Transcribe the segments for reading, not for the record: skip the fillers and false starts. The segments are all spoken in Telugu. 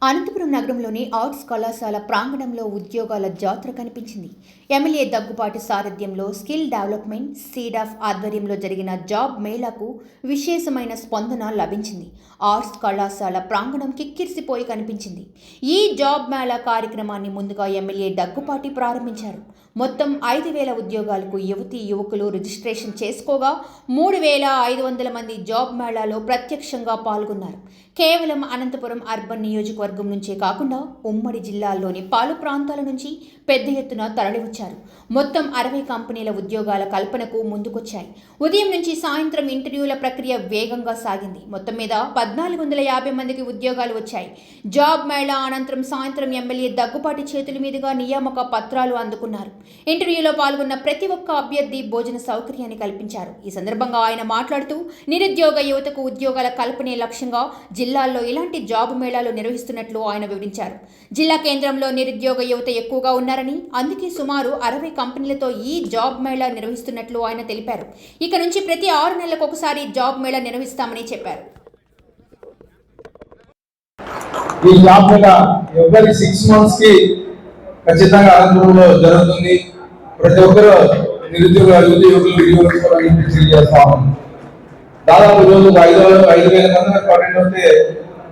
అనంతపురం నగరంలోని ఆర్ట్స్ కళాశాల ప్రాంగణంలో ఉద్యోగాల జాతర కనిపించింది. ఎమ్మెల్యే దగ్గుపాటి సారథ్యంలో స్కిల్ డెవలప్మెంట్ సీడాఫ్ ఆధ్వర్యంలో జరిగిన జాబ్ మేళాకు విశేషమైన స్పందన లభించింది. ఆర్ట్స్ కళాశాల ప్రాంగణం కిక్కిరిసిపోయి కనిపించింది. ఈ జాబ్ మేళా కార్యక్రమాన్ని ముందుగా ఎమ్మెల్యే దగ్గుపాటి ప్రారంభించారు. మొత్తం 5,000 ఉద్యోగాలకు యువతీ యువకులు రిజిస్ట్రేషన్ చేసుకోగా 3,500 మంది జాబ్ మేళాలో ప్రత్యక్షంగా పాల్గొన్నారు. కేవలం అనంతపురం అర్బన్ నియోజకవర్గం నుంచే కాకుండా ఉమ్మడి జిల్లాల్లోని పలు ప్రాంతాల నుంచి పెద్ద ఎత్తున తరలివచ్చారు. మొత్తం 60 కంపెనీల ఉద్యోగాల కల్పనకు ముందుకొచ్చాయి. ఉదయం నుంచి సాయంత్రం ఇంటర్వ్యూల ప్రక్రియ వేగంగా సాగింది. మొత్తం మీద 1,450 మందికి ఉద్యోగాలు వచ్చాయి. జాబ్ మేళా అనంతరం సాయంత్రం ఎమ్మెల్యే దగ్గుపాటి చేతుల మీదుగా నియామక పత్రాలు అందుకున్నారు. ఇంటర్వ్యూలో పాల్గొన్న ప్రతి ఒక్క అభ్యర్థి భోజన సౌకర్యాన్ని కల్పించారు. ఈ సందర్భంగా ఆయన మాట్లాడుతూ నిరుద్యోగ యువతకు ఉద్యోగాల కల్పనే లక్ష్యంగా జిల్లాల్లో ఇలాంటి జాబ్ మేళాలు నిర్వహిస్తున్నట్లు ఆయన వివరించారు. జిల్లా కేంద్రంలో నిరుద్యోగ యువత ఎక్కువగా ఉన్నారని, అందుకే సుమారు 60 కంపెనీలతో ఈ జాబ్ మేళా నిర్వహిస్తున్నట్లు ఆయన తెలిపారు. ఇక నుంచి ప్రతి 6 నెలలకు ఒకసారి జాబ్ మేళా నిర్వహిస్తామని చెప్పారు. ఈ జాబ్ మేళా ఎవరి 6 months కి ఖచ్చితంగా అనంతపురంలో జరుగుతుంది. ప్రతి ఒక్కరు నిరుద్యోగ యువకులు తెలియజేస్తాము. దాదాపు రోజు 5,000 మంది కరెంట్ వస్తే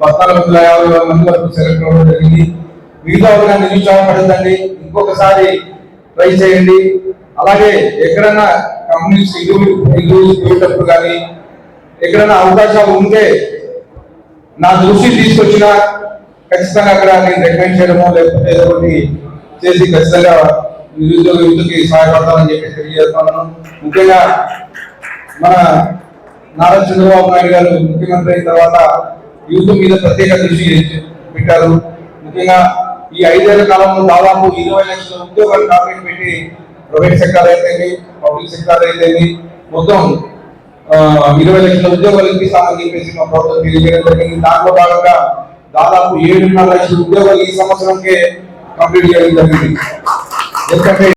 1,450 మంది వరకు సెలెక్ట్ అవ్వడం జరిగింది. మిగతా ఒక నిరుత్సాహపడదండి, ఇంకొకసారి ట్రై చేయండి. అలాగే ఎక్కడైనా కంపెనీస్ ఇల్లు కానీ ఎక్కడైనా అవకాశాలు ఉంటే నా దృష్టికి తీసుకొచ్చినా ఖచ్చితంగా అక్కడ నేను రికమెండ్ చేయడమో లేకపోతే ఏదో ఒకటి చేసి ఖచ్చితంగా నిరుద్యోగ యువతకి సహాయపడతానని చెప్పి తెలియజేస్తున్నాను. ముఖ్యంగా మన నారా చంద్రబాబు నాయుడు గారు ముఖ్యమంత్రి అయిన తర్వాత యూత్ మీద ప్రత్యేక దృష్టి పెట్టారు. ముఖ్యంగా ఈ 5 ఏళ్ల కాలంలో దాదాపు 20 లక్షల ఉద్యోగాలు టార్గెట్ పెట్టి ప్రైవేట్ సెక్టార్ అయితేమి పబ్లిక్ సెక్టార్ అయితేమి మొత్తం 20 లక్షల ఉద్యోగాలు ఇప్పిస్తామని చెప్పేసి మా ప్రభుత్వం తెలియజేయడం జరిగింది. దాంట్లో భాగంగా దాదాపు 7.5 లక్షల ఉద్యోగాలు ఈ సంవత్సరంకే కంప్లీట్ చేయడం జరిగింది. ఎందుకంటే